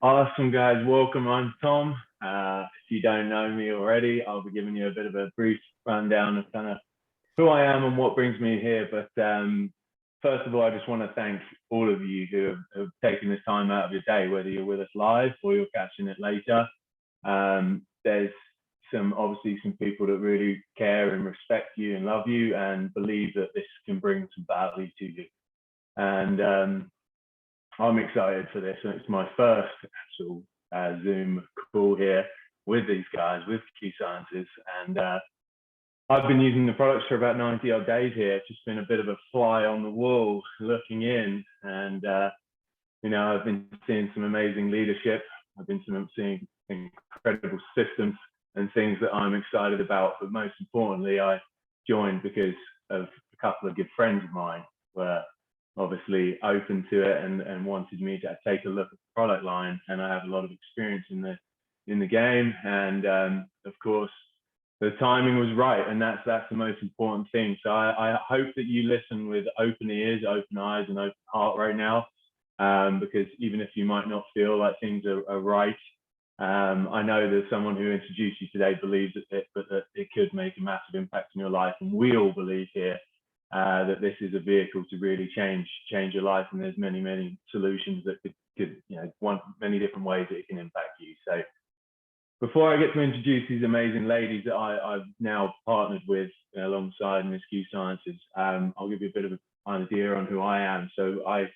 Awesome, guys. Welcome. I'm Tom. If you don't know me already, I'll be giving you a bit of a brief rundown of kind of who I am and what brings me here. But first of all, I just want to thank all of you who have taken this time out of your day, whether you're with us live or you're catching it later. There's obviously some people that really care and respect you and love you and believe that this can bring some value to you. And I'm excited for this. It's my first actual Zoom call here with these guys, with Q Sciences. And I've been using the products for about 90 odd days here. It's just been a bit of a fly on the wall looking in. And I've been seeing some amazing leadership. I've been seeing incredible systems and things that I'm excited about. But most importantly, I joined because of a couple of good friends of mine were obviously open to it and wanted me to take a look at the product line. And I have a lot of experience in the game. And of course, the timing was right, and that's the most important thing. So I hope that you listen with open ears, open eyes, and open heart right now, because even if you might not feel like things are right, I know that someone who introduced you today believes that it could make a massive impact in your life, and we all believe here that this is a vehicle to really change your life, and there's many solutions that could many different ways that it can impact you. So before I get to introduce these amazing ladies that I've now partnered with alongside in this Q Sciences, I'll give you a bit of an idea on who I am. So I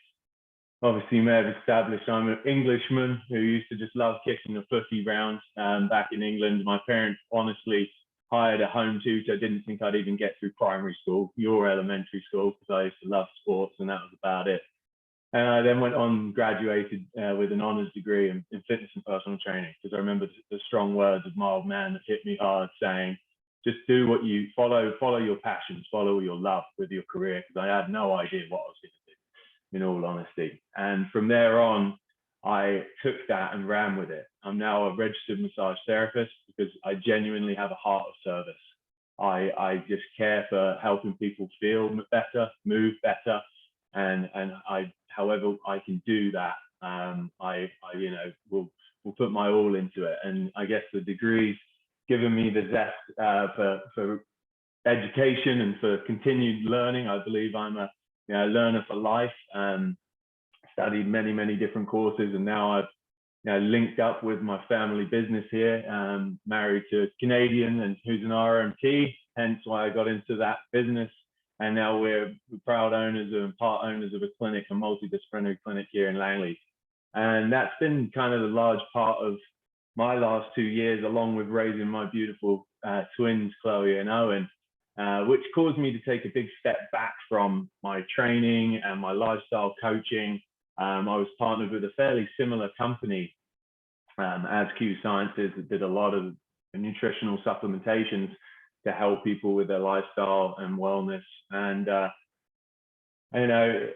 obviously may have established I'm an Englishman who used to just love kicking the footy round back in England. My parents honestly hired a home tutor. Didn't think I'd even get through primary school or elementary school because I used to love sports, and that was about it. And I then went on, graduated with an honours degree in fitness and personal training, because I remember the strong words of my old man that hit me hard, saying, just do what you follow your passions, follow your love with your career, because I had no idea what I was going to do, in all honesty. And from there on, I took that and ran with it. I'm now a registered massage therapist because I genuinely have a heart of service. I just care for helping people feel better, move better, and however I can do that, I will put my all into it. And I guess the degree's given me the zest for education and for continued learning. I believe I'm a learner for life. Studied many different courses, and now I've linked up with my family business here. Married to a Canadian and who's an RMT, hence why I got into that business. And now we're proud owners and part owners of a clinic, a multidisciplinary clinic here in Langley. And that's been kind of the large part of my last 2 years, along with raising my beautiful twins, Chloe and Owen, which caused me to take a big step back from my training and my lifestyle coaching. I was partnered with a fairly similar company as Q Sciences that did a lot of nutritional supplementations to help people with their lifestyle and wellness. And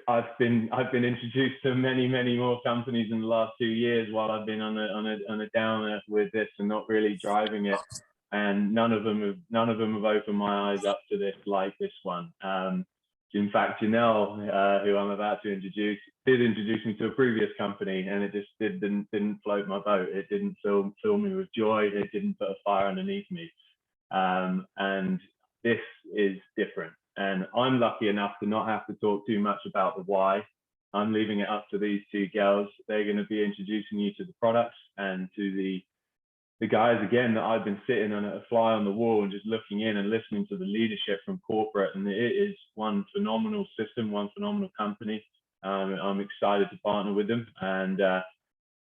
I've been introduced to many more companies in the last 2 years while I've been on a downer with this and not really driving it. And none of them have opened my eyes up to this like this one. In fact, Janelle, who I'm about to introduce, did introduce me to a previous company, and it just didn't float my boat. It didn't fill me with joy. It didn't put a fire underneath me. And this is different. And I'm lucky enough to not have to talk too much about the why. I'm leaving it up to these two girls. They're going to be introducing you to the products and to the guys, again, that I've been sitting on a fly on the wall and just looking in and listening to the leadership from corporate. And it is one phenomenal system, one phenomenal company. I'm excited to partner with them. And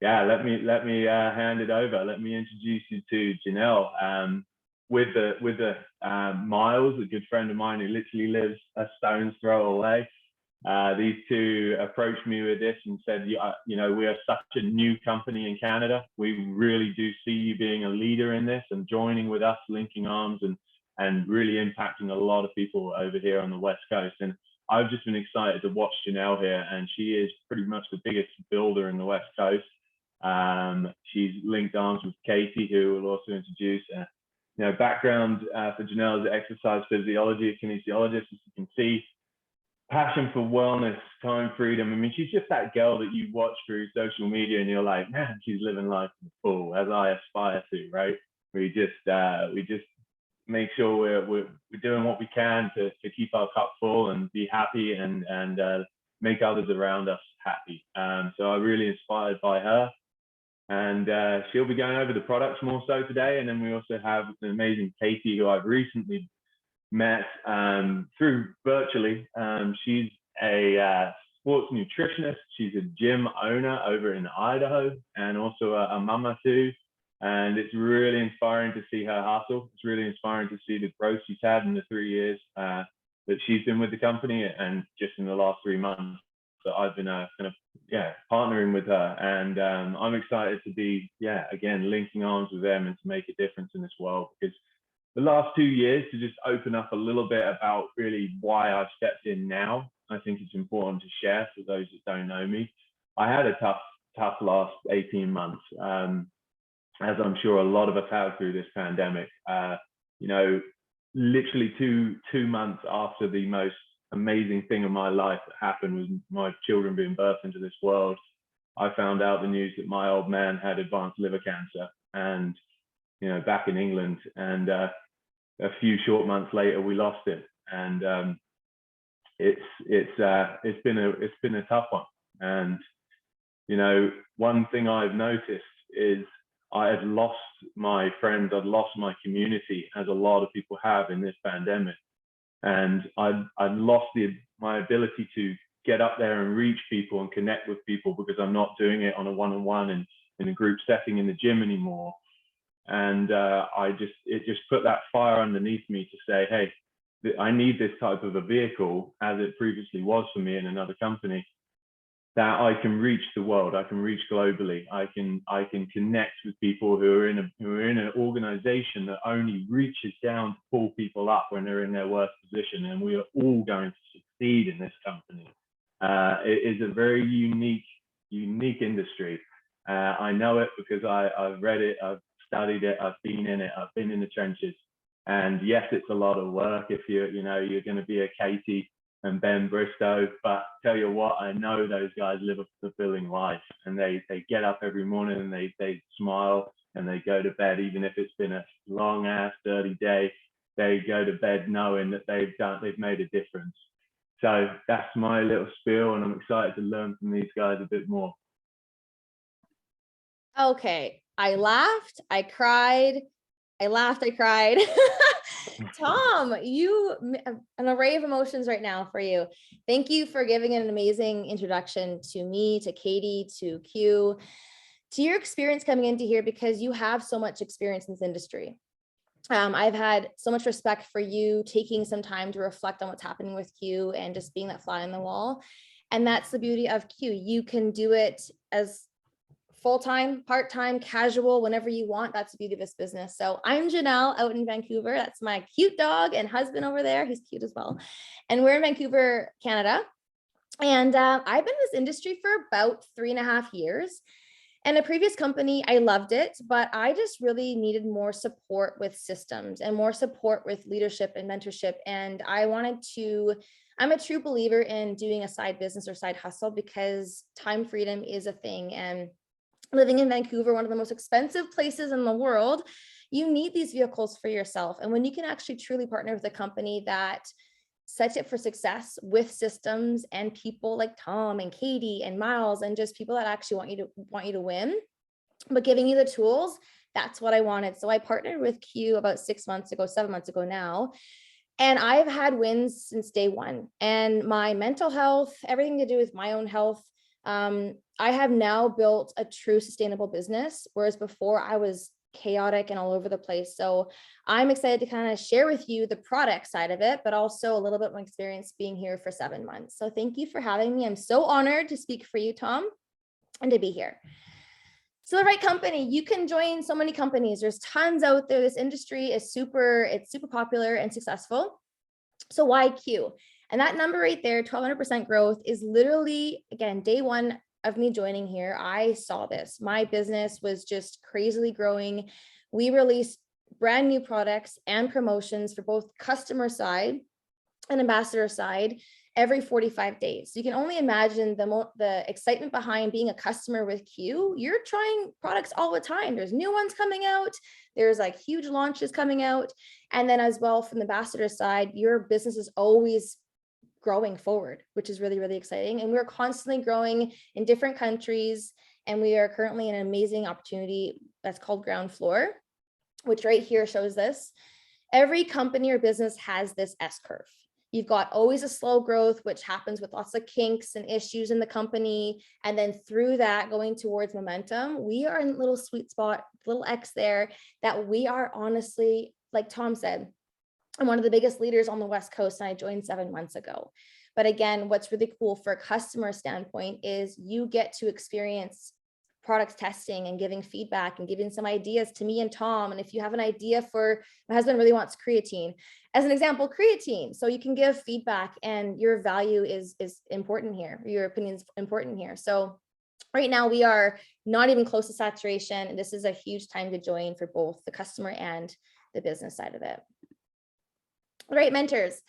let me hand it over. Let me introduce you to Janelle. With Miles, a good friend of mine who literally lives a stone's throw away. These two approached me with this and said, we are such a new company in Canada. We really do see you being a leader in this and joining with us, linking arms and really impacting a lot of people over here on the West Coast. And I've just been excited to watch Janelle here, and she is pretty much the biggest builder in the West Coast. She's linked arms with Katie, who will also introduce. Background for Janelle is exercise physiology, a kinesiologist, as you can see. passion for wellness, time freedom. I mean, she's just that girl that you watch through social media and you're like, man, she's living life to the full, as I aspire to, right? We just make sure we're doing what we can to keep our cup full and be happy and make others around us happy. So I'm really inspired by her. And she'll be going over the products more so today. And then we also have an amazing Katie, who I've recently met through virtually. She's a sports nutritionist. She's a gym owner over in Idaho and also a mama too. And it's really inspiring to see her hustle. It's really inspiring to see the growth she's had in the 3 years that she's been with the company, and just in the last 3 months that I've been partnering with her. And I'm excited to be again linking arms with them and to make a difference in this world, because the last 2 years, to just open up a little bit about really why I've stepped in now, I think it's important to share for those that don't know me. I had a tough last 18 months, as I'm sure a lot of us have through this pandemic. Literally two months after the most amazing thing in my life that happened was my children being birthed into this world, I found out the news that my old man had advanced liver cancer, and back in England, and a few short months later we lost him. And it's been a tough one. And one thing I've noticed is I had lost my friends, I'd lost my community, as a lot of people have in this pandemic. And I'd lost my ability to get up there and reach people and connect with people, because I'm not doing it on a one-on-one and in a group setting in the gym anymore. And it just put that fire underneath me to say, hey, I need this type of a vehicle, as it previously was for me in another company, that I can reach the world, I can reach globally, I can connect with people who are in an organization that only reaches down to pull people up when they're in their worst position, and we are all going to succeed in this company. It is a very unique industry. I know it because I've read it, I've studied it, I've been in it, I've been in the trenches. And yes, it's a lot of work if you're going to be a Katie and Ben Bristow, but tell you what, I know those guys live a fulfilling life, and they get up every morning and they smile, and they go to bed, even if it's been a long ass dirty day, they go to bed knowing that they've made a difference. So that's my little spiel, and I'm excited to learn from these guys a bit more. Okay, I laughed, I cried, I laughed, I cried. Tom, an array of emotions right now for you. Thank you for giving an amazing introduction to me, to Katie, to Q, to your experience coming into here, because you have so much experience in this industry. I've had so much respect for you taking some time to reflect on what's happening with Q and just being that fly on the wall. And that's the beauty of Q. You can do it as full-time, part-time, casual, whenever you want. That's the beauty of this business. So I'm Janelle out in Vancouver. That's my cute dog and husband over there. He's cute as well. And we're in Vancouver, Canada. And I've been in this industry for about 3.5 years. And a previous company, I loved it, but I just really needed more support with systems and more support with leadership and mentorship. And I'm a true believer in doing a side business or side hustle, because time freedom is a thing. And living in Vancouver, one of the most expensive places in the world, you need these vehicles for yourself. And when you can actually truly partner with a company that sets it for success with systems and people like Tom and Katie and Miles, and just people that actually want you to win, but giving you the tools, that's what I wanted. So I partnered with Q about 7 months ago now. And I've had wins since day one. And my mental health, everything to do with my own health, I have now built a true sustainable business, whereas before I was chaotic and all over the place. So I'm excited to kind of share with you the product side of it, but also a little bit of my experience being here for 7 months. So thank you for having me. I'm so honored to speak for you, Tom, and to be here. So the right company, you can join so many companies. There's tons out there. This industry is super popular and successful. So why Q? And that number right there, 1,200% growth, is literally, again, day one of me joining here. I saw this. My business was just crazily growing. We released brand new products and promotions for both customer side and ambassador side. every 45 days. So you can only imagine the excitement behind being a customer with Q. You're trying products all the time. There's new ones coming out. There's like huge launches coming out. And then as well, from the ambassador side, your business is always growing forward, which is really, really exciting. And we're constantly growing in different countries. And we are currently in an amazing opportunity that's called Ground Floor, which right here shows this. Every company or business has this S curve. You've got always a slow growth, which happens with lots of kinks and issues in the company. And then through that, going towards momentum, we are in a little sweet spot, little X there, that we are honestly, like Tom said, I'm one of the biggest leaders on the West Coast, and I joined 7 months ago. But again, what's really cool for a customer standpoint is you get to experience product testing and giving feedback and giving some ideas to me and Tom. And if you have an idea for, my husband really wants creatine, as an example, creatine. So you can give feedback, and your value is important here. Your opinion is important here. So right now we are not even close to saturation. And this is a huge time to join for both the customer and the business side of it. All right, mentors.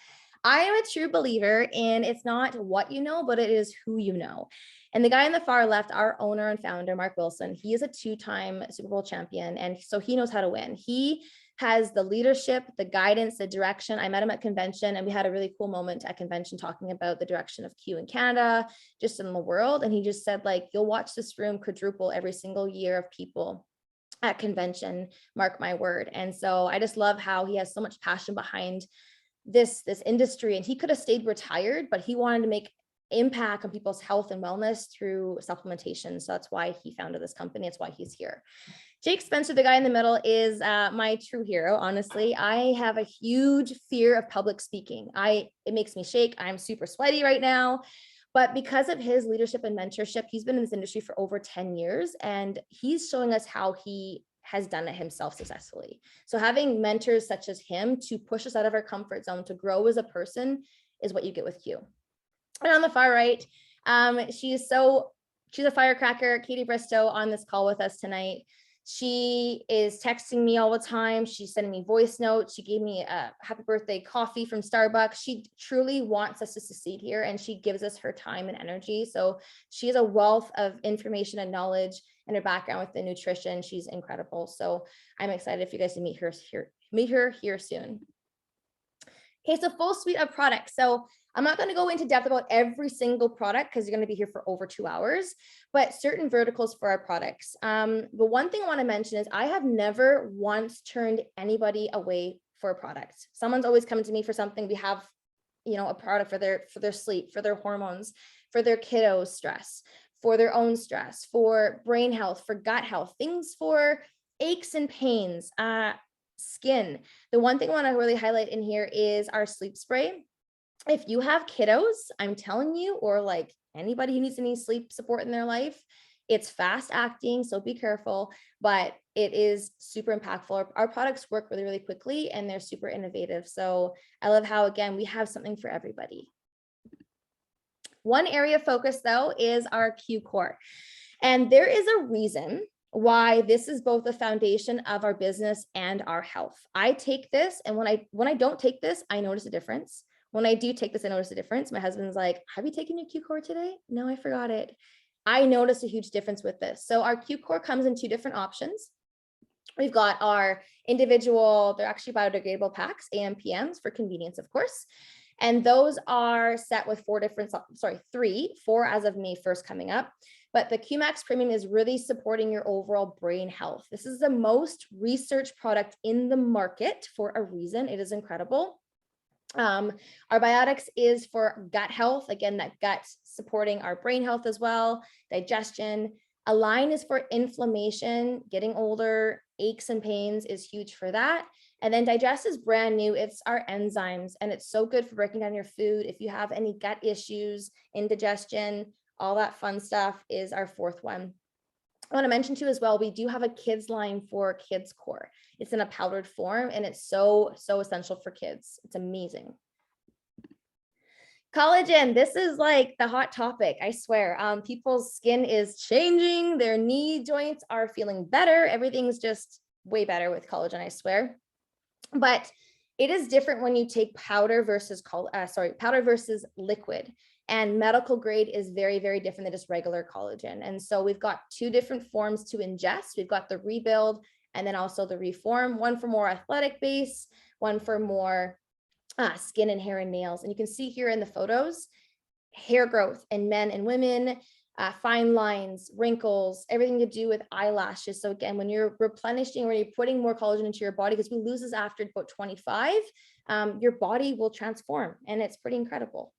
I am a true believer in it's not what you know, but it is who you know. And the guy on the far left, our owner and founder, Mark Wilson, he is a 2-time Super Bowl champion. And so he knows how to win. He has the leadership, the guidance, the direction. I met him at convention, and we had a really cool moment at convention talking about the direction of Q in Canada, just in the world. And he just said, like, you'll watch this room quadruple every single year of people at convention, mark my word. And so I just love how he has so much passion behind this industry. And he could have stayed retired, but he wanted to make impact on people's health and wellness through supplementation. So that's why he founded this company. It's why he's here. Jake Spencer, the guy in the middle, is my true hero. Honestly, I have a huge fear of public speaking. It makes me shake. I'm super sweaty right now. But because of his leadership and mentorship, he's been in this industry for over 10 years, and he's showing us how he has done it himself successfully. So having mentors such as him to push us out of our comfort zone, to grow as a person, is what you get with Q. And on the far right, she's a firecracker, Katie Bristow, on this call with us tonight. She is texting me all the time. She's sending me voice notes. She gave me a happy birthday coffee from Starbucks. She truly wants us to succeed here, and she gives us her time and energy. So she has a wealth of information and knowledge, and her background with the nutrition. She's incredible. So I'm excited for you guys to meet her here soon. Okay, so full suite of products. So I'm not going to go into depth about every single product because you're going to be here for over 2 hours, but certain verticals for our products. The one thing I want to mention is I have never once turned anybody away for a product. Someone's always coming to me for something. We have, a product for their sleep, for their hormones, for their kiddos' stress, for their own stress, for brain health, for gut health, things for aches and pains, skin. The one thing I want to really highlight in here is our sleep spray. If you have kiddos, I'm telling you, or like anybody who needs any sleep support in their life, it's fast acting, so be careful, but it is super impactful. Our products work really, really quickly, and they're super innovative. So I love how, again, we have something for everybody. One area of focus, though, is our Q Core. And there is a reason why this is both the foundation of our business and our health. I take this, and when I don't take this, I notice a difference. When I do take this, I notice a difference. My husband's like, have you taken your Q Core today? No, I forgot it. I noticed a huge difference with this. So our Q Core comes in 2 different options. We've got our individual, they're actually biodegradable packs, AM, PMs, for convenience, of course. And those are set with 4 as of May 1st coming up. But the QMax Premium is really supporting your overall brain health. This is the most researched product in the market for a reason. It is incredible. Our Biotics is for gut health. Again, that gut supporting our brain health as well, digestion. Align is for inflammation, getting older, aches and pains is huge for that. And then Digest is brand new. It's our enzymes, and it's so good for breaking down your food. If you have any gut issues, indigestion, all that fun stuff is our 4th one. I want to mention too as well, we do have a kids line for Kids Core. It's in a powdered form, and it's so essential for kids. It's amazing. Collagen, this is like the hot topic, I swear. People's skin is changing. Their knee joints are feeling better. Everything's just way better with collagen, I swear. But It is different when you take powder versus powder versus liquid. And medical grade is very, very different than just regular collagen. And so we've got two different forms to ingest. We've got the rebuild and then also the reform, one for more athletic base, one for more skin and hair and nails. And you can see here in the photos, hair growth in men and women, fine lines, wrinkles, everything to do with eyelashes. So again, when you're replenishing or you're putting more collagen into your body, because we lose this after about 25, your body will transform, and it's pretty incredible.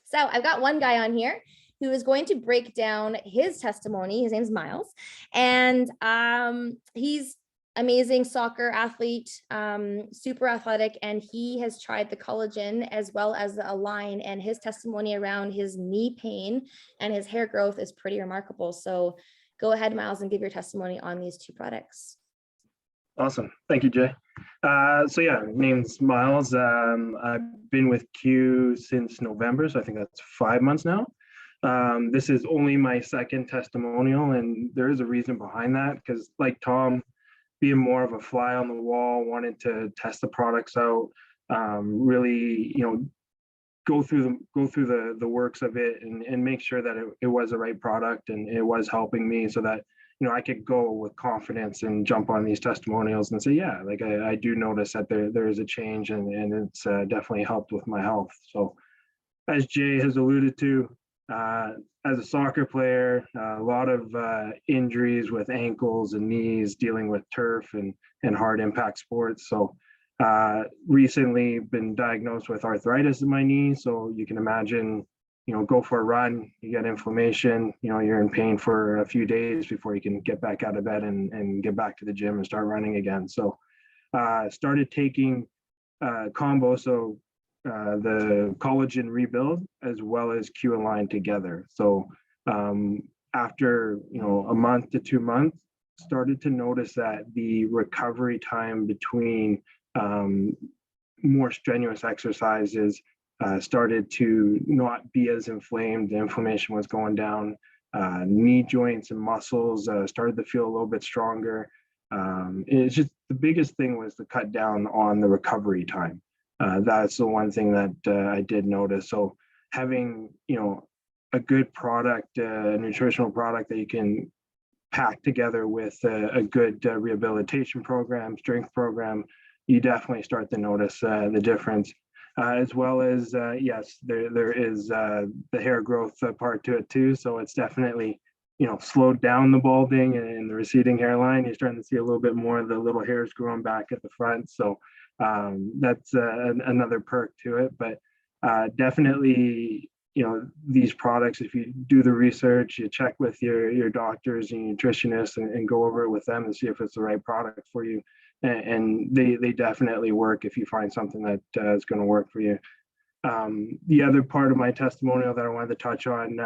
So I've got one guy on here who is going to break down his testimony. His name's Miles, and he's amazing soccer athlete, super athletic, and he has tried the collagen as well as the Align, and his testimony around his knee pain and his hair growth is pretty remarkable. So go ahead, Miles, and give your testimony on these two products. Awesome. Thank you, Jay. So yeah, name's Miles. I've been with Q since November, so I think that's 5 months now. This is only my second testimonial, and there is a reason behind that, because like Tom, being more of a fly on the wall, wanted to test the products out, really, go through the works of it and make sure that it was the right product and it was helping me, so that I could go with confidence and jump on these testimonials and say, yeah, like I do notice that there is a change, and it's definitely helped with my health. So as Jay has alluded to, as a soccer player, a lot of injuries with ankles and knees, dealing with turf and hard impact sports. So recently been diagnosed with arthritis in my knee. So you can imagine, go for a run, you get inflammation, you're in pain for a few days before you can get back out of bed and get back to the gym and start running again. So started taking combo. So the collagen rebuild as well as Q Align together. So after a month to 2 months, started to notice that the recovery time between more strenuous exercises started to not be as inflamed. The inflammation was going down. Knee joints and muscles started to feel a little bit stronger. It's just, the biggest thing was to cut down on the recovery time. That's the one thing that I did notice. So having, a good product, a nutritional product that you can pack together with a good rehabilitation program, strength program, you definitely start to notice the difference. As well as, yes, there is the hair growth part to it too. So it's definitely, slowed down the balding and the receding hairline. You're starting to see a little bit more of the little hairs growing back at the front. So that's another perk to it. But definitely, these products, if you do the research, you check with your doctors and nutritionists and go over it with them and see if it's the right product for you. And they definitely work if you find something that is going to work for you. The other part of my testimonial that I wanted to touch on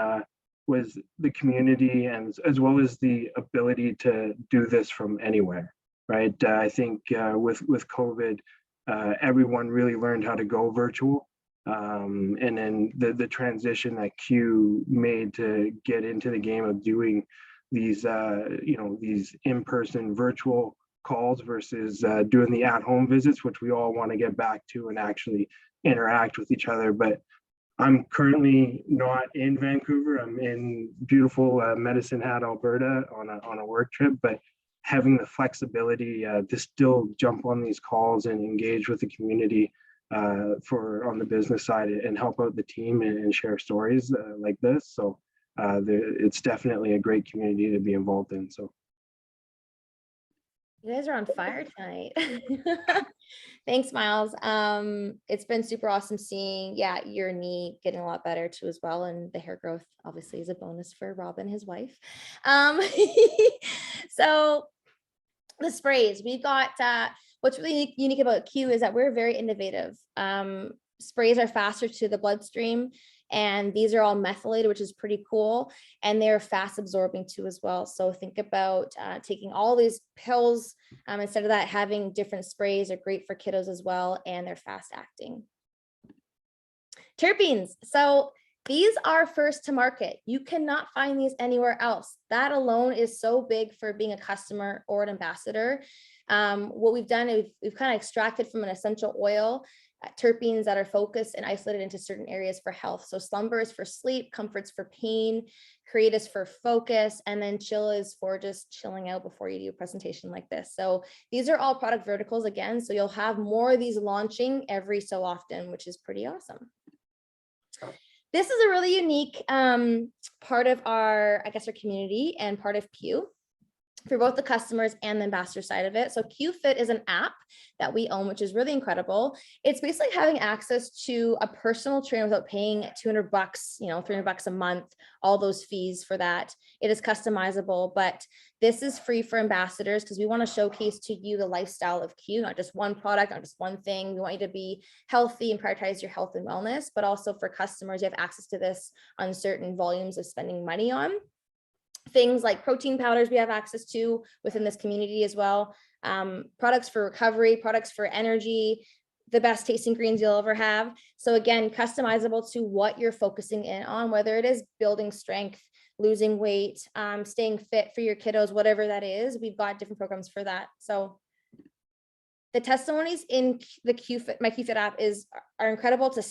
was the community, and as well as the ability to do this from anywhere, right? I think with COVID, everyone really learned how to go virtual. And then the transition that Q made to get into the game of doing these, these in-person virtual calls versus doing the at-home visits, which we all want to get back to and actually interact with each other. But I'm currently not in Vancouver. I'm in beautiful Medicine Hat, Alberta on a work trip, but having the flexibility to still jump on these calls and engage with the community on the business side and help out the team and share stories like this. So it's definitely a great community to be involved in. So you guys are on fire tonight. Thanks, Miles. It's been super awesome seeing, your knee getting a lot better too as well. And the hair growth obviously is a bonus for Rob and his wife. So the sprays, we've got, what's really unique about Q is that we're very innovative. Sprays are faster to the bloodstream, and these are all methylated, which is pretty cool. And they're fast absorbing too as well. So think about taking all these pills. Instead of that, having different sprays are great for kiddos as well. And they're fast acting. Terpenes. So these are first to market. You cannot find these anywhere else. That alone is so big for being a customer or an ambassador. What we've done is we've kind of extracted from an essential oil terpenes that are focused and isolated into certain areas for health. So slumber is for sleep, comfort's for pain, create is for focus, and then chill is for just chilling out before you do a presentation like this. So these are all product verticals again. So you'll have more of these launching every so often, which is pretty awesome. This is a really unique part of our, I guess, our community and part of Q for both the customers and the ambassador side of it. So QFit is an app that we own, which is really incredible. It's basically having access to a personal trainer without paying $200, $300 a month, all those fees for that. It is customizable, but this is free for ambassadors because we want to showcase to you the lifestyle of Q, not just one product, not just one thing. We want you to be healthy and prioritize your health and wellness, but also for customers, you have access to this on certain volumes of spending money on. Things like protein powders we have access to within this community as well. Products for recovery, products for energy, the best tasting greens you'll ever have. So again, customizable to what you're focusing in on, whether it is building strength, losing weight, staying fit for your kiddos, whatever that is, we've got different programs for that. So the testimonies in the QFit, my QFit app are incredible to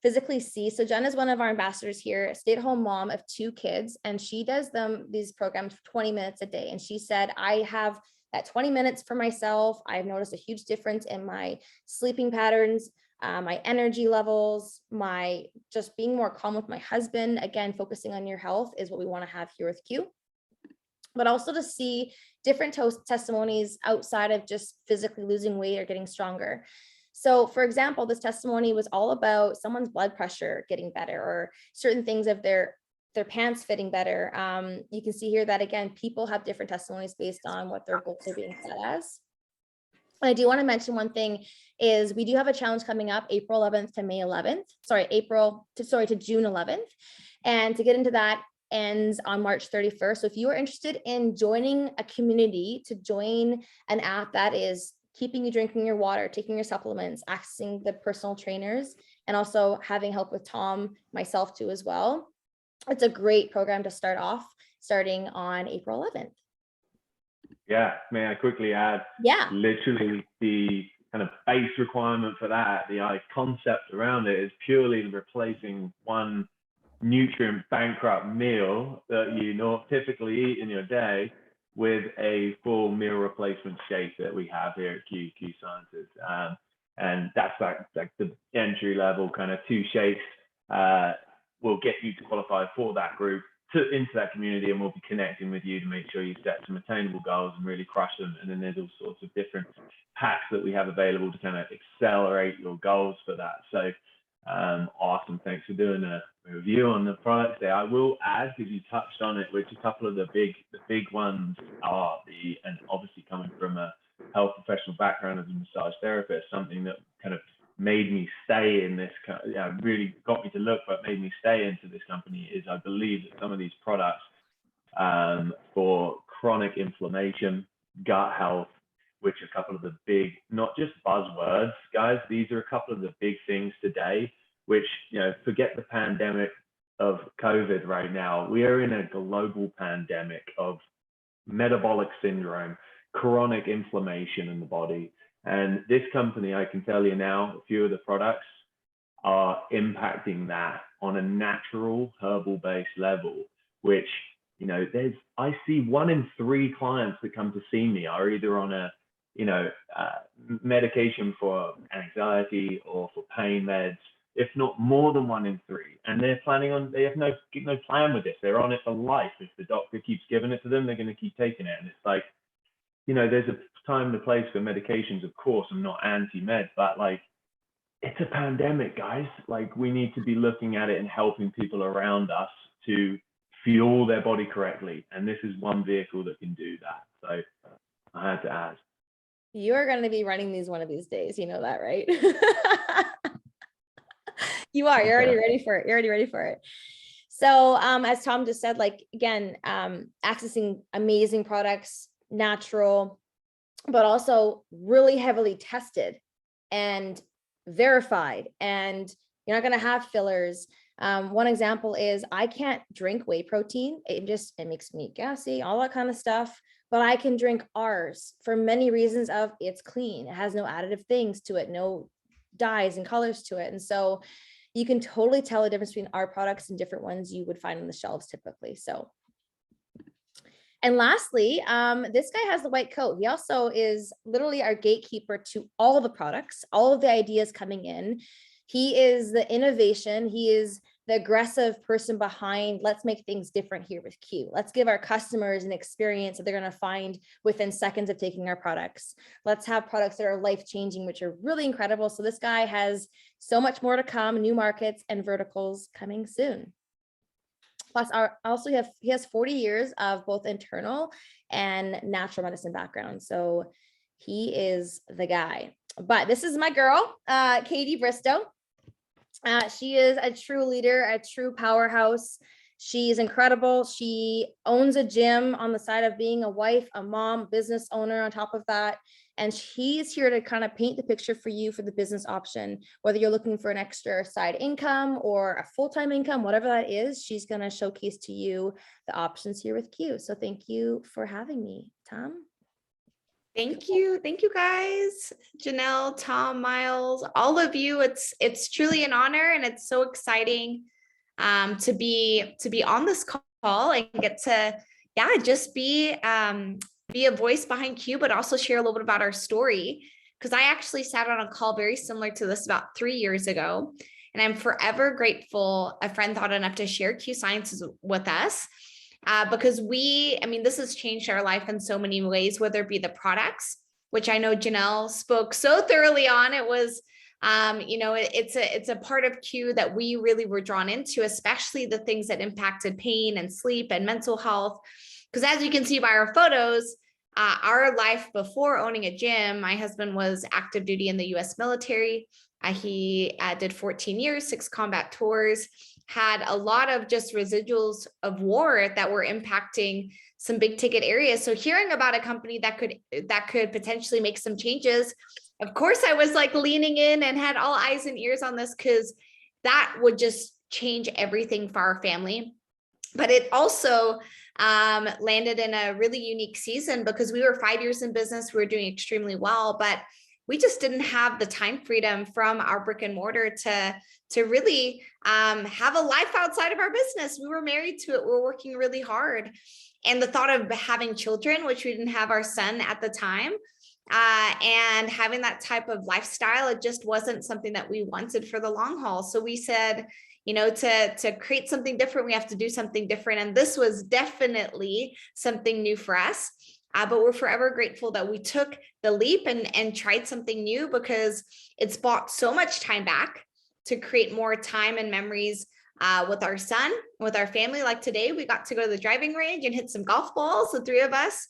physically see. So Jen is one of our ambassadors here, a stay-at-home mom of 2 kids, and she does these programs for 20 minutes a day. And she said, I have that 20 minutes for myself. I've noticed a huge difference in my sleeping patterns, my energy levels, my just being more calm with my husband. Again, focusing on your health is what we want to have here with Q. But also to see different testimonies outside of just physically losing weight or getting stronger. So for example, this testimony was all about someone's blood pressure getting better or certain things of their pants fitting better. You can see here that again, people have different testimonies based on what their goals are being set as. And I do want to mention one thing is we do have a challenge coming up April 11th to May 11th, to June 11th. And to get into that ends on March 31st. So if you are interested in joining a community to join an app that is keeping you drinking your water, taking your supplements, accessing the personal trainers, and also having help with Tom, myself too as well. It's a great program to start off starting on April 11th. Yeah, may I quickly add? Yeah. Literally the kind of base requirement for that, the concept around it is purely replacing one nutrient bankrupt meal that you typically eat in your day with a full meal replacement shake that we have here at Q Sciences. And that's like the entry level kind of 2 shakes will get you to qualify for that group into that community, and we'll be connecting with you to make sure you set some attainable goals and really crush them. And then there's all sorts of different packs that we have available to kind of accelerate your goals for that. So awesome. Thanks for doing a review on the products there. I will add, because you touched on it, which a couple of the big ones are and obviously coming from a health professional background as a massage therapist, something that kind of made me stay in this, really got me to look, but made me stay into this company is I believe that some of these products for chronic inflammation, gut health, which are a couple of the big, not just buzzwords, guys, these are a couple of the big things today, which, forget the pandemic of COVID right now. We are in a global pandemic of metabolic syndrome, chronic inflammation in the body. And this company, I can tell you now, a few of the products are impacting that on a natural herbal-based level, which, I see 1 in 3 clients that come to see me are either on a, medication for anxiety or for pain meds, if not more than 1 in 3. And they have no plan with this. They're on it for life. If the doctor keeps giving it to them, they're going to keep taking it. And it's like, there's a time and a place for medications, of course. I'm not anti-med, but it's a pandemic, guys. We need to be looking at it and helping people around us to fuel their body correctly. And this is one vehicle that can do that. So I had to ask. You're going to be running these one of these days. You know that, right? You are. You're already ready for it. You're already ready for it. So as Tom just said, again, accessing amazing products, natural, but also really heavily tested and verified, and you're not going to have fillers. One example is I can't drink whey protein. It makes me gassy, all that kind of stuff. but I can drink ours for many reasons of it's clean. It has no additive things to it, no dyes and colors to it. And so you can totally tell the difference between our products and different ones you would find on the shelves typically. So, and lastly, this guy has the white coat. He also is literally our gatekeeper to all the products, all of the ideas coming in. He is the innovation. He is the aggressive person behind, let's make things different here with Q. Let's give our customers an experience that they're going to find within seconds of taking our products. Let's have products that are life-changing, which are really incredible. So this guy has so much more to come, new markets and verticals coming soon. Plus, he has 40 years of both internal and natural medicine background. So he is the guy. But this is my girl, Katie Bristow. She is a true leader, a true powerhouse. She's incredible. She owns a gym on the side of being a wife, a mom, business owner on top of that. And she's here to kind of paint the picture for you for the business option, whether you're looking for an extra side income or a full-time income, whatever that is, she's going to showcase to you the options here with Q. So thank you for having me, Tom. Thank you guys, Janelle, Tom, Miles, all of you. It's truly an honor, and it's so exciting to be on this call and get to just be a voice behind Q, but also share a little bit about our story, because I actually sat on a call very similar to this about 3 years ago, and I'm forever grateful a friend thought enough to share Q Sciences with us. Because this has changed our life in so many ways, whether it be the products, which I know Janelle spoke so thoroughly on. It was, it's a part of Q that we really were drawn into, especially the things that impacted pain and sleep and mental health. Because as you can see by our photos, our life before owning a gym, my husband was active duty in the US military. He did 14 years, 6 combat tours, had a lot of just residuals of war that were impacting some big ticket areas. So hearing about a company that could potentially make some changes, of course, I was like leaning in and had all eyes and ears on this, because that would just change everything for our family. But it also landed in a really unique season, because we were 5 years in business. We were doing extremely well, but we just didn't have the time freedom from our brick and mortar to really have a life outside of our business. We were married to it. We were working really hard. And the thought of having children, which we didn't have our son at the time, and having that type of lifestyle, it just wasn't something that we wanted for the long haul. So we said, to create something different, we have to do something different. And this was definitely something new for us. But we're forever grateful that we took the leap and tried something new, because it's bought so much time back to create more time and memories with our son, with our family. Like today, we got to go to the driving range and hit some golf balls, the 3 of us,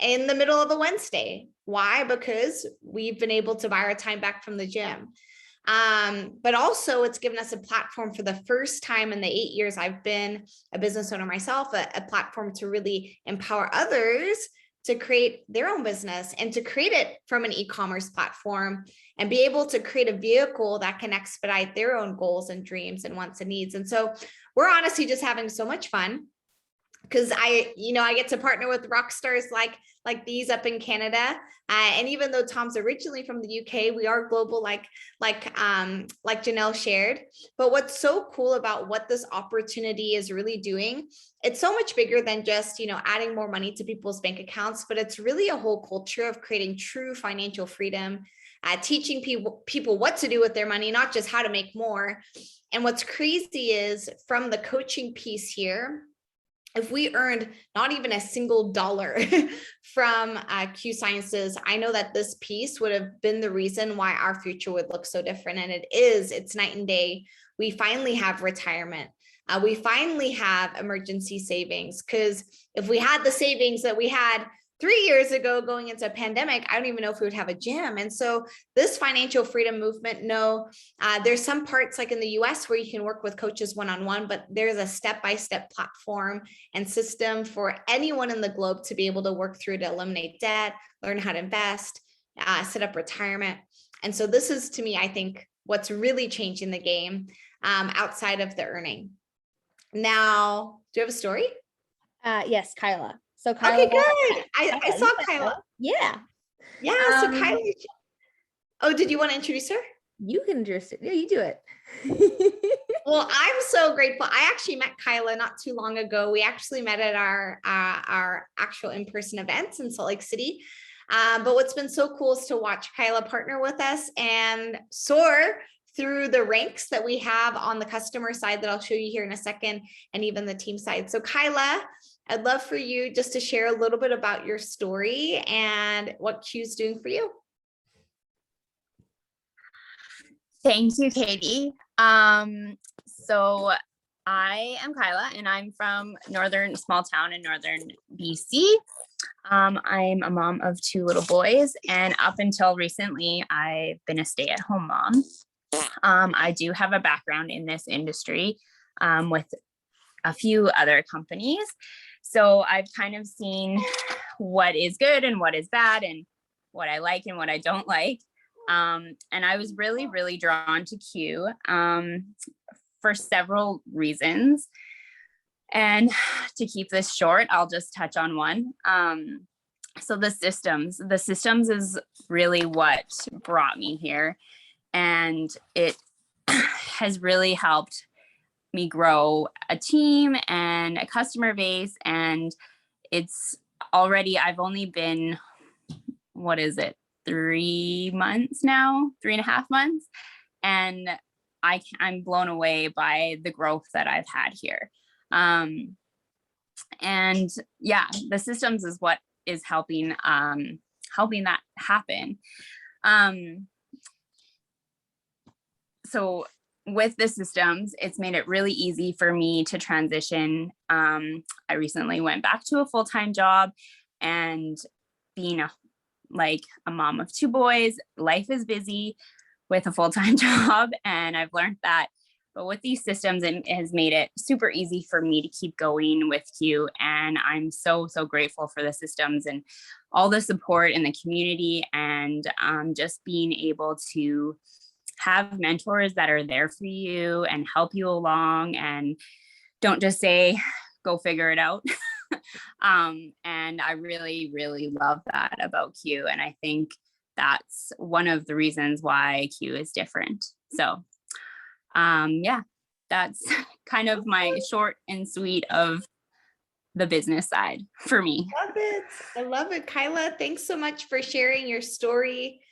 in the middle of a Wednesday. Why? Because we've been able to buy our time back from the gym. But also it's given us a platform for the first time in the 8 years I've been a business owner myself, a platform to really empower others to create their own business and to create it from an e-commerce platform and be able to create a vehicle that can expedite their own goals and dreams and wants and needs. And so we're honestly just having so much fun, because I get to partner with rock stars like these up in Canada. And even though Tom's originally from the UK, we are global, like Janelle shared. But what's so cool about what this opportunity is really doing, it's so much bigger than just, adding more money to people's bank accounts, but it's really a whole culture of creating true financial freedom, teaching people what to do with their money, not just how to make more. And what's crazy is from the coaching piece here, if we earned not even a single dollar from Q Sciences, I know that this piece would have been the reason why our future would look so different. And it's night and day. We finally have retirement. We finally have emergency savings, because if we had the savings that we had 3 years ago going into a pandemic, I don't even know if we would have a gym. And so this financial freedom movement, there's some parts like in the US where you can work with coaches one-on-one, but there's a step-by-step platform and system for anyone in the globe to be able to work through to eliminate debt, learn how to invest, set up retirement. And so this is, to me, I think, what's really changing the game outside of the earning. Now, do you have a story? Yes, Kyla. So Kyla, Okay, good. I Kyla, saw you might Kyla. know. Yeah. Yeah, so Um, Kyla. Oh, did you want to introduce her? You can just, yeah, you do it. Well, I'm so grateful. I actually met Kyla not too long ago. We actually met at our actual in-person events in Salt Lake City. But what's been so cool is to watch Kyla partner with us and soar through the ranks that we have on the customer side that I'll show you here in a second, and even the team side. So Kyla, I'd love for you just to share a little bit about your story and what Q's doing for you. Thank you, Katie. So I am Kyla and I'm from small town in northern BC. I'm a mom of 2 little boys, and up until recently, I've been a stay-at-home mom. I do have a background in this industry with a few other companies. So I've kind of seen what is good and what is bad and what I like and what I don't like. And I was really, really drawn to Q for several reasons. And to keep this short, I'll just touch on one. So the systems is really what brought me here. And it has really helped me grow a team and a customer base. And I've only been, 3 months now, 3.5 months. And I'm blown away by the growth that I've had here. And yeah, the systems is what is helping that happen. So with the systems, it's made it really easy for me to transition. I recently went back to a full-time job, and being a mom of 2 boys, life is busy with a full-time job, and I've learned that. But with these systems, it has made it super easy for me to keep going with Q. And I'm so, so grateful for the systems and all the support in the community, and just being able to have mentors that are there for you and help you along and don't just say, go figure it out. And I really, really love that about Q. And I think that's one of the reasons why Q is different. So yeah, that's kind of my short and sweet of the business side for me. Love it. I love it. Kyla, thanks so much for sharing your story.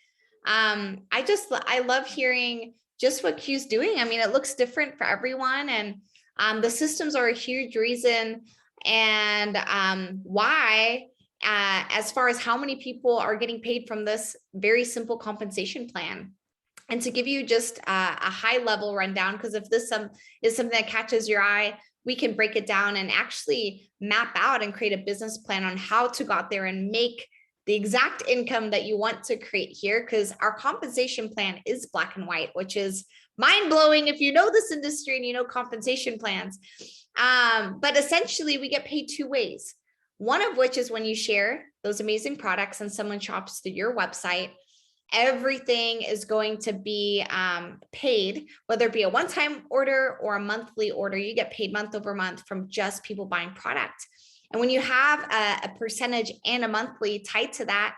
I love hearing just what Q's doing. I mean, it looks different for everyone, and the systems are a huge reason, and why, as far as how many people are getting paid from this very simple compensation plan. And to give you just a high level rundown, because if this is something that catches your eye, we can break it down and actually map out and create a business plan on how to go out there and make the exact income that you want to create here, because our compensation plan is black and white, which is mind blowing if you know this industry and you know compensation plans. But essentially, we get paid 2 ways. One of which is when you share those amazing products and someone shops through your website. Everything is going to be paid, whether it be a one-time order or a monthly order. You get paid month over month from just people buying product. And when you have a percentage and a monthly tied to that,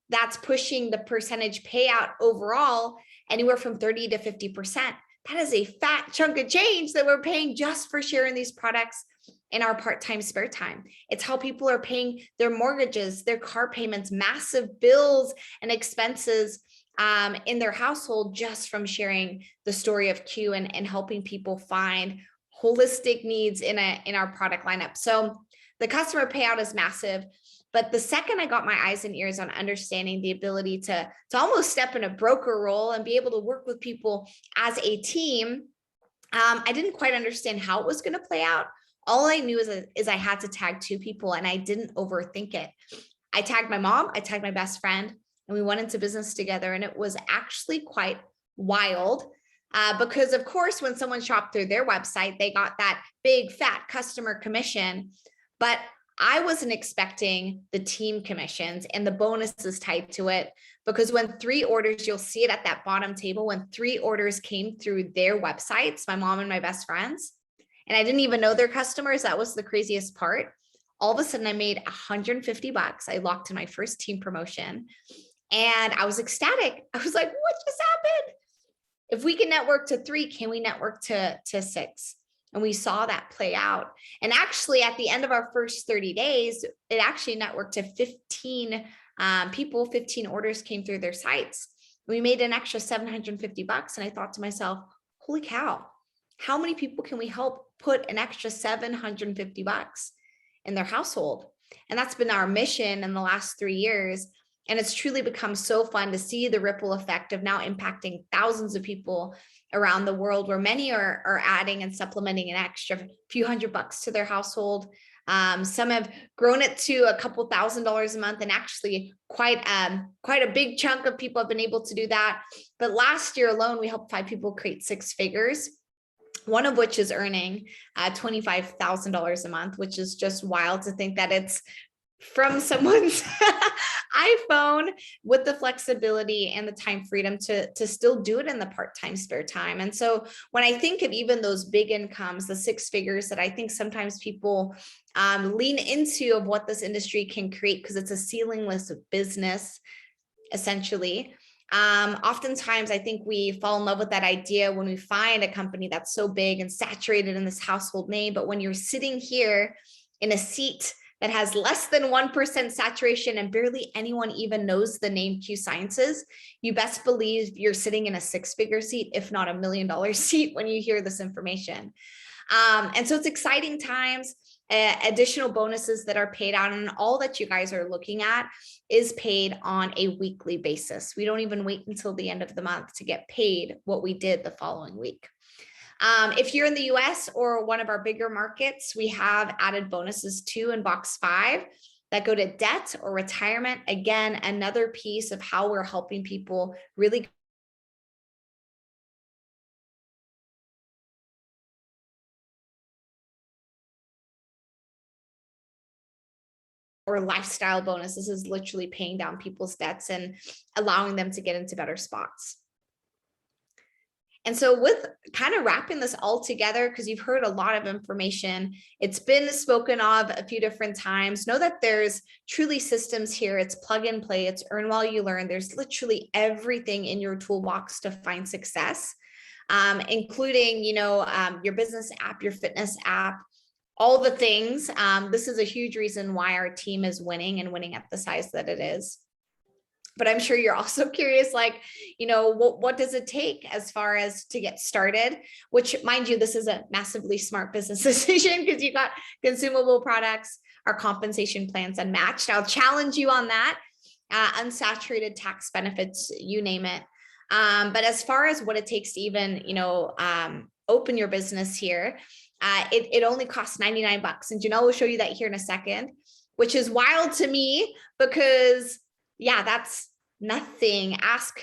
that's pushing the percentage payout overall anywhere from 30 to 50%. That is a fat chunk of change that we're paying just for sharing these products in our part-time spare time. It's how people are paying their mortgages, their car payments, massive bills and expenses in their household just from sharing the story of Q and helping people find holistic needs in our product lineup. So the customer payout is massive. But the second I got my eyes and ears on understanding the ability to almost step in a broker role and be able to work with people as a team, I didn't quite understand how it was going to play out. All I knew is I had to tag 2 people, and I didn't overthink it. I tagged my mom, I tagged my best friend, and we went into business together. And it was actually quite wild because, of course, when someone shopped through their website, they got that big fat customer commission. But I wasn't expecting the team commissions and the bonuses tied to it, because when 3 orders, you'll see it at that bottom table, when 3 orders came through their websites, my mom and my best friends, and I didn't even know their customers. That was the craziest part. all of a sudden I made $150. I locked in my first team promotion and I was ecstatic. I was like, what just happened? If we can network to 3, can we network to 6? And we saw that play out. And actually at the end of our first 30 days, it actually networked to 15 people, 15 orders came through their sites. We made an extra $750. And I thought to myself, holy cow, how many people can we help put an extra $750 in their household? And that's been our mission in the last 3 years. And it's truly become so fun to see the ripple effect of now impacting thousands of people around the world, where many are adding and supplementing an extra few $100 to their household. Some have grown it to a couple $1,000s a month, and actually quite a big chunk of people have been able to do that. But last year alone, we helped 5 people create 6 figures, one of which is earning $25,000 a month, which is just wild to think that it's from someone's iPhone, with the flexibility and the time freedom to still do it in the part-time spare time. And so when I think of even those big incomes, the 6 figures that I think sometimes people lean into of what this industry can create, because it's a ceilingless business, essentially. Oftentimes I think we fall in love with that idea when we find a company that's so big and saturated in this household name. But when you're sitting here in a seat that has less than 1% saturation and barely anyone even knows the name Q Sciences, you best believe you're sitting in a 6-figure seat, if not $1 million seat, when you hear this information. And so it's exciting times, additional bonuses that are paid out, and all that you guys are looking at is paid on a weekly basis. We don't even wait until the end of the month to get paid what we did the following week. If you're in the US or one of our bigger markets, we have added bonuses too in box 5 that go to debt or retirement. Again, another piece of how we're helping people really or lifestyle bonus. This is literally paying down people's debts and allowing them to get into better spots. And so with kind of wrapping this all together, because you've heard a lot of information, it's been spoken of a few different times. Know that there's truly systems here. It's plug and play. It's earn while you learn. There's literally everything in your toolbox to find success, including, your business app, your fitness app, all the things. This is a huge reason why our team is winning and winning at the size that it is. But I'm sure you're also curious, like, what does it take as far as to get started, which, mind you, this is a massively smart business decision because you got consumable products, our compensation plans unmatched. I'll challenge you on that, unsaturated tax benefits, you name it. But as far as what it takes to even, open your business here, it only costs $99. And Janelle will show you that here in a second, which is wild to me because that's nothing. Ask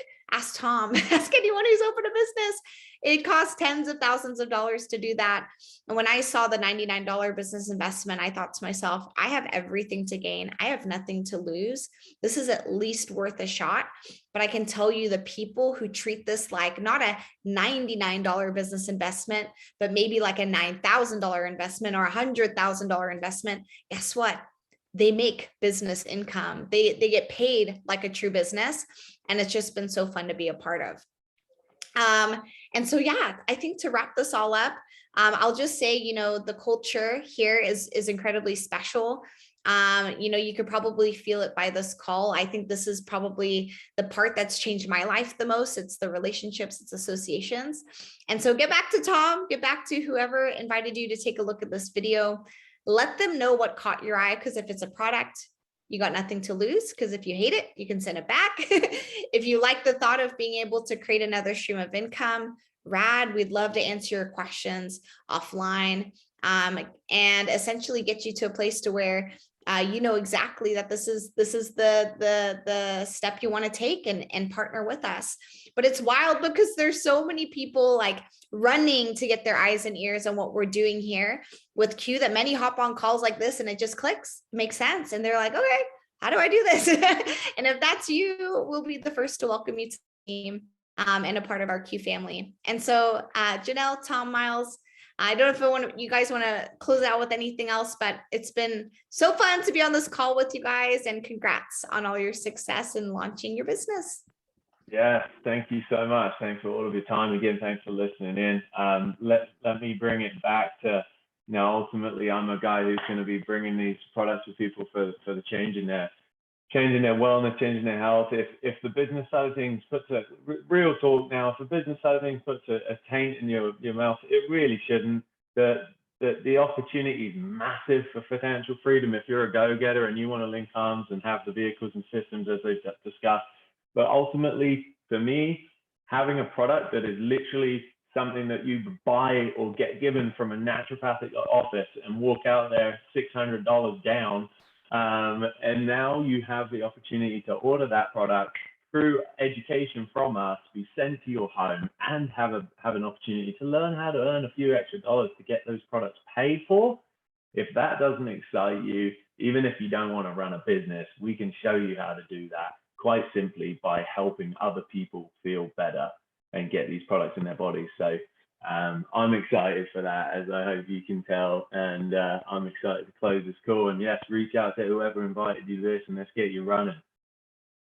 Tom, ask anyone who's opened a business. It costs tens of thousands of dollars to do that. And when I saw the $99 business investment, I thought to myself, I have everything to gain. I have nothing to lose. This is at least worth a shot. But I can tell you the people who treat this like not a $99 business investment, but maybe like a $9,000 investment or $100,000 investment, guess what? They make business income. They get paid like a true business. And it's just been so fun to be a part of. And so, I think to wrap this all up, I'll just say, the culture here is incredibly special. You could probably feel it by this call. I think this is probably the part that's changed my life the most. It's the relationships, it's associations. And so get back to Tom, get back to whoever invited you to take a look at this video. Let them know what caught your eye, because if it's a product, you got nothing to lose, because if you hate it, you can send it back. If you like the thought of being able to create another stream of income, rad, we'd love to answer your questions offline, and essentially get you to a place to where you know exactly that this is the step you want to take and partner with us. But it's wild because there's so many people like running to get their eyes and ears on what we're doing here with Q, that many hop on calls like this and it just clicks, makes sense. And they're like, okay, how do I do this? And if that's you, we'll be the first to welcome you to the team and a part of our Q family. And so Janelle, Tom, Miles, I don't know if you guys want to close out with anything else, but it's been so fun to be on this call with you guys, and congrats on all your success in launching your business. Yeah, thank you so much. Thanks for all of your time. Again, thanks for listening in. Let me bring it back to, ultimately, I'm a guy who's going to be bringing these products to people for the change in their wellness, changing their health. If the business side of things puts real talk now, if the business side of things puts a taint in your mouth, it really shouldn't. The opportunity is massive for financial freedom if you're a go-getter and you want to link arms and have the vehicles and systems as they've discussed. But ultimately, for me, having a product that is literally something that you buy or get given from a naturopathic office and walk out there $600 down, and now you have the opportunity to order that product through education from us, be sent to your home, and have an opportunity to learn how to earn a few extra dollars to get those products paid for. If that doesn't excite you, even if you don't want to run a business, we can show you how to do that quite simply by helping other people feel better and get these products in their bodies. So I'm excited for that, as I hope you can tell, and I'm excited to close this call. And yes, reach out to whoever invited you to this, and let's get you running.